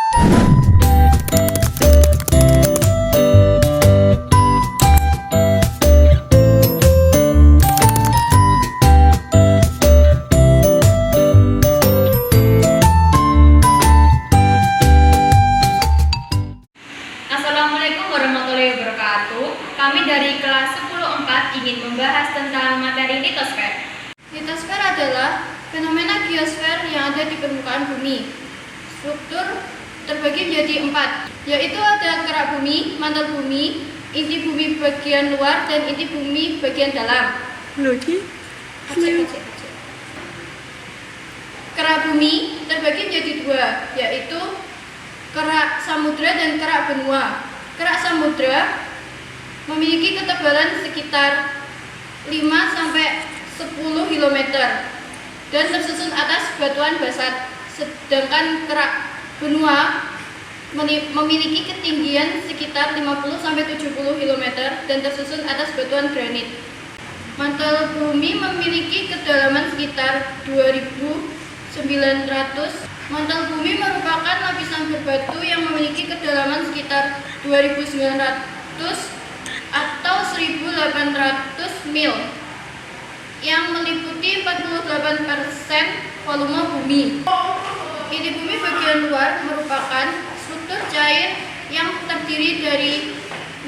Assalamualaikum warahmatullahi wabarakatuh. Kami dari kelas 10-4 ingin membahas tentang materi litosfer. Litosfer adalah fenomena geosfer yang ada di permukaan bumi. Struktur terbagi menjadi 4, yaitu ada kerak bumi, mantel bumi, inti bumi bagian luar, dan inti bumi bagian dalam. Kerak bumi terbagi menjadi 2, yaitu kerak samudra dan kerak benua. Kerak samudra memiliki ketebalan sekitar 5-10 km dan tersusun atas batuan basalt. Sedangkan kerak benua memiliki ketinggian sekitar 50-70 km dan tersusun atas batuan granit. Mantel bumi memiliki kedalaman sekitar 2.900. Mantel bumi merupakan lapisan berbatu yang memiliki kedalaman sekitar 2.900 atau 1.800 mil yang meliputi 48% volume bumi. Inti bumi bagian luar merupakan struktur cair yang terdiri dari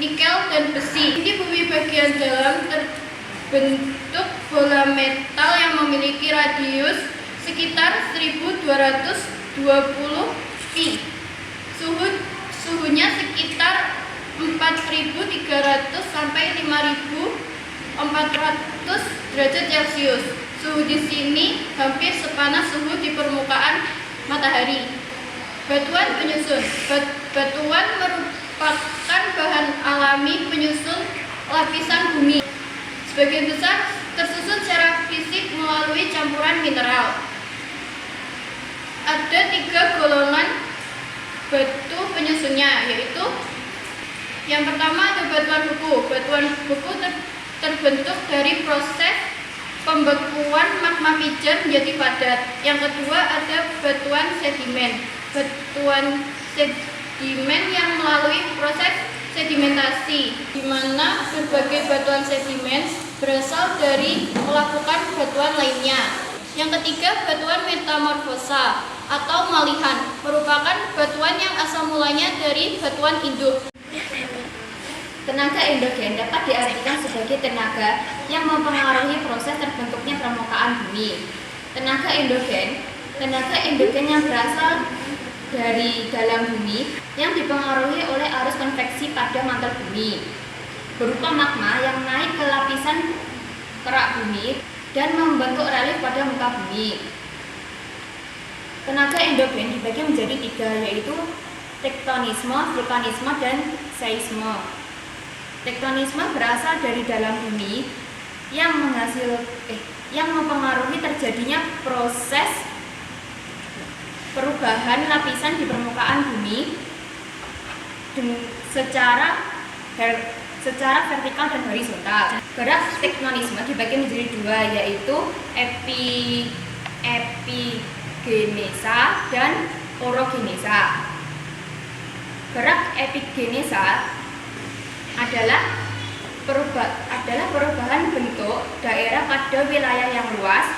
nikel dan besi. Inti bumi bagian dalam terbentuk bola metal yang memiliki radius sekitar 1220 pi. Suhunya sekitar 4.300 sampai 5.400 derajat Celcius. Suhu di sini hampir sepanas suhu di permukaan matahari. Batuan penyusun. Batuan merupakan bahan alami penyusun lapisan bumi. Sebagian besar tersusun secara fisik melalui campuran mineral. Ada 3 golongan batu penyusunnya, yaitu yang pertama ada batuan beku. Batuan beku terbentuk dari proses pembekuan magma pijar menjadi padat. Yang kedua ada batuan sedimen. Batuan sedimen yang melalui proses sedimentasi, di mana berbagai batuan sedimen berasal dari melakukan batuan lainnya. Yang ketiga, batuan metamorfosa atau malihan, merupakan batuan yang asal mulanya dari batuan induk. Tenaga endogen dapat diartikan sebagai tenaga yang mempengaruhi proses terbentuknya permukaan bumi. Tenaga endogen yang berasal dari dalam bumi yang dipengaruhi oleh arus konveksi pada mantel bumi, berupa magma yang naik ke lapisan kerak bumi dan membentuk relief pada muka bumi. Tenaga endogen dibagi menjadi 3, yaitu tektonisme, vulkanisme, dan seisme. Tektonisme berasal dari dalam bumi yang mempengaruhi terjadinya proses perubahan lapisan di permukaan bumi secara vertikal dan horizontal. Gerak tektonisme dibagi menjadi 2, yaitu epigenesa dan orogenesa. Gerak epigenesa adalah perubahan bentuk daerah pada wilayah yang luas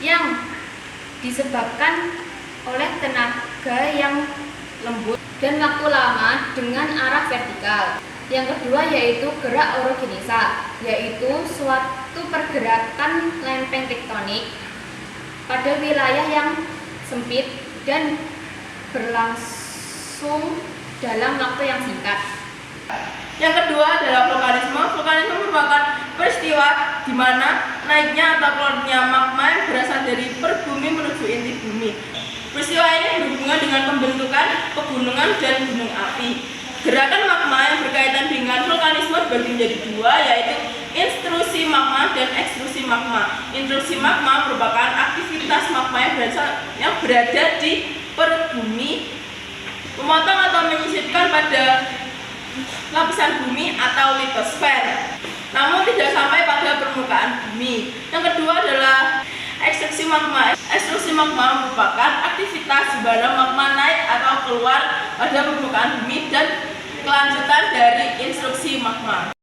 yang disebabkan oleh tenaga yang lembut dan waktu lama dengan arah vertikal. Yang kedua yaitu gerak orogenesa, yaitu suatu pergerakan lempeng tektonik pada wilayah yang sempit dan berlangsung dalam waktu yang singkat. Yang kedua adalah vulkanisme. Vulkanisme merupakan peristiwa di mana naiknya atau keluarnya magma yang berasal dari perbumi menuju inti bumi. Peristiwa ini berhubungan dengan pembentukan pegunungan dan gunung api. Gerakan magma yang berkaitan dengan vulkanisme dibagi menjadi 2, yaitu intrusi magma dan ekstrusi magma. Intrusi magma merupakan aktivitas magma yang berada di perut bumi, memotong atau menyisipkan pada lapisan bumi atau litosfer, namun tidak sampai pada permukaan bumi. Yang kedua adalah ekstrusi magma. Ekstrusi magma merupakan aktivitas di mana magma naik atau keluar pada permukaan bumi dan kelanjutan dari instruksi magma.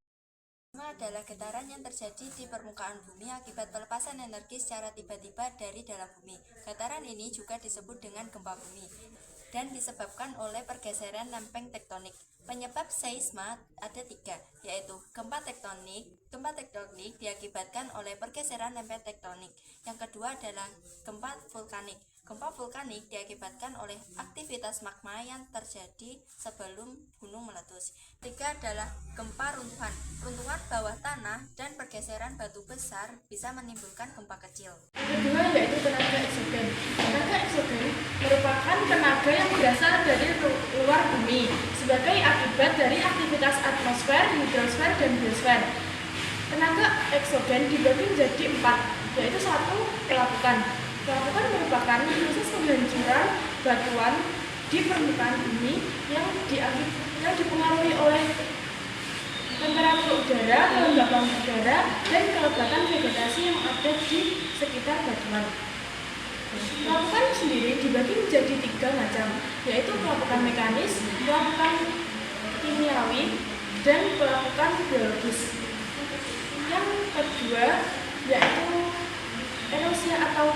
Magma adalah getaran yang terjadi di permukaan bumi akibat pelepasan energi secara tiba-tiba dari dalam bumi. Getaran ini juga disebut dengan gempa bumi dan disebabkan oleh pergeseran lempeng tektonik. Penyebab seisma ada 3, yaitu gempa tektonik. Gempa tektonik diakibatkan oleh pergeseran lempeng tektonik. Yang kedua adalah gempa vulkanik. Gempa vulkanik diakibatkan oleh aktivitas magma yang terjadi sebelum gunung meletus. 3 adalah gempa runtuhan. Runtuhan bawah tanah dan pergeseran batu besar bisa menimbulkan gempa kecil. Yang kedua yaitu tenaga eksogen. Tenaga eksogen merupakan tenaga yang berasal dari luar bumi sebagai akibat dari aktivitas atmosfer, hidrosfer, dan biosfer. Tenaga eksogen dibagi menjadi 4, yaitu 1. Pelapukan. Pelapukan merupakan proses penghancuran batuan di permukaan bumi yang dipengaruhi oleh temperatur udara, kelembapan udara, dan kelebatan vegetasi yang ada di sekitar batuan. Pelapukan sendiri dibagi menjadi 3 macam, yaitu pelapukan mekanis, pelapukan kimiawi, dan pelapukan biologis. Yang kedua yaitu erosi atau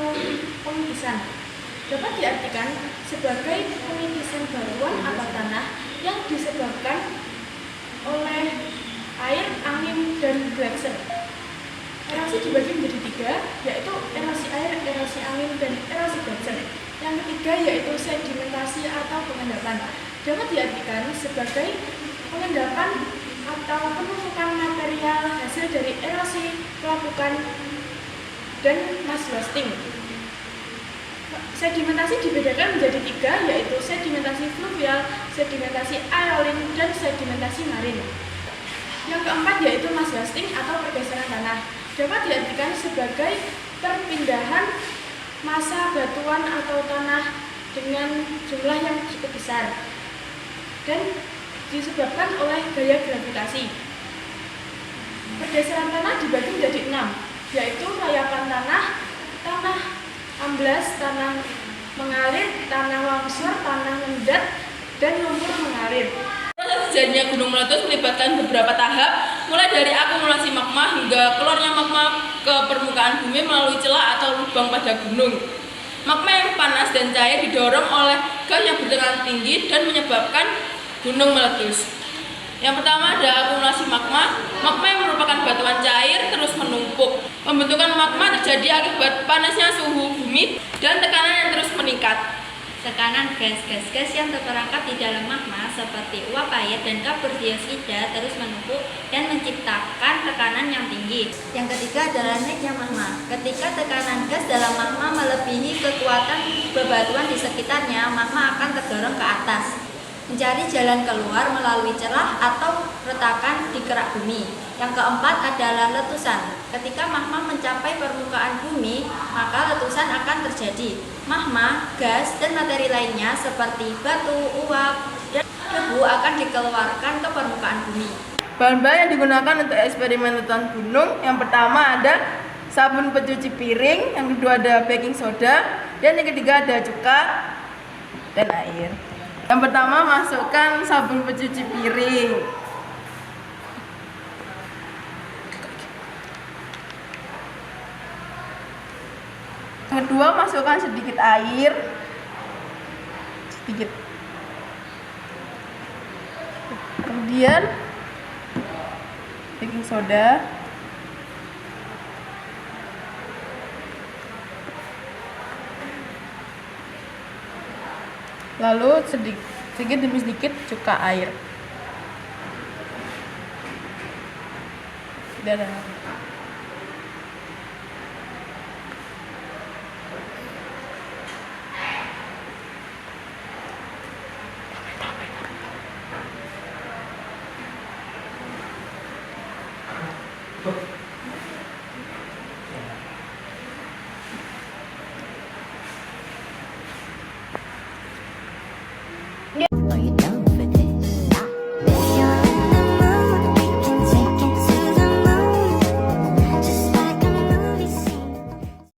pengkisan. Dapat diartikan sebagai pengikisan batuan atau tanah yang disebabkan oleh air, angin, dan gletser. Erosi dibagi menjadi 3, yaitu erosi air, erosi angin, dan erosi gletser. Yang ketiga yaitu sedimentasi atau pengendapan. Dapat diartikan sebagai pengendapan atau penumpukan material hasil dari erosi, pelapukan, dan mass wasting. Sedimentasi dibedakan menjadi 3, yaitu sedimentasi fluvial, sedimentasi aerolin, dan sedimentasi marin. Yang keempat yaitu mass wasting atau pergeseran tanah. Dapat diartikan sebagai perpindahan massa batuan atau tanah dengan jumlah yang cukup besar dan disebabkan oleh gaya gravitasi. Pergeseran tanah dibagi menjadi 6, yaitu layapan tanah, tanah amblas, tanah mengalir, tanah longsor, tanah mendadak, dan lumpur mengalir. Proses terjadinya gunung meletus melibatkan beberapa tahap, mulai dari akumulasi magma hingga keluarnya magma ke permukaan bumi melalui celah atau lubang pada gunung. Magma yang panas dan cair didorong oleh gas yang bertekanan tinggi dan menyebabkan gunung meletus. Yang pertama ada akumulasi magma. Magma yang merupakan batuan cair terus menumpuk. Pembentukan magma terjadi akibat panasnya suhu bumi dan tekanan yang terus meningkat. Tekanan gas yang terperangkap di dalam magma seperti uap air dan kapur dioksida terus menumpuk dan menciptakan tekanan yang tinggi. Yang ketiga adalah naiknya magma. Ketika tekanan gas dalam magma melebihi kekuatan bebatuan di sekitarnya, magma akan terdorong ke atas, mencari jalan keluar melalui celah atau retakan di kerak bumi. Yang keempat adalah letusan. Ketika magma mencapai permukaan bumi, maka letusan akan terjadi. Magma, gas, dan materi lainnya seperti batu, uap, dan debu akan dikeluarkan ke permukaan bumi. Bahan-bahan yang digunakan untuk eksperimen letusan gunung, yang pertama ada sabun pencuci piring, yang kedua ada baking soda, dan yang ketiga ada cuka dan air. Yang pertama masukkan sabun pencuci piring. Yang kedua masukkan sedikit air, sedikit. Kemudian baking soda. Lalu sedikit demi sedikit cuka air. Dadah.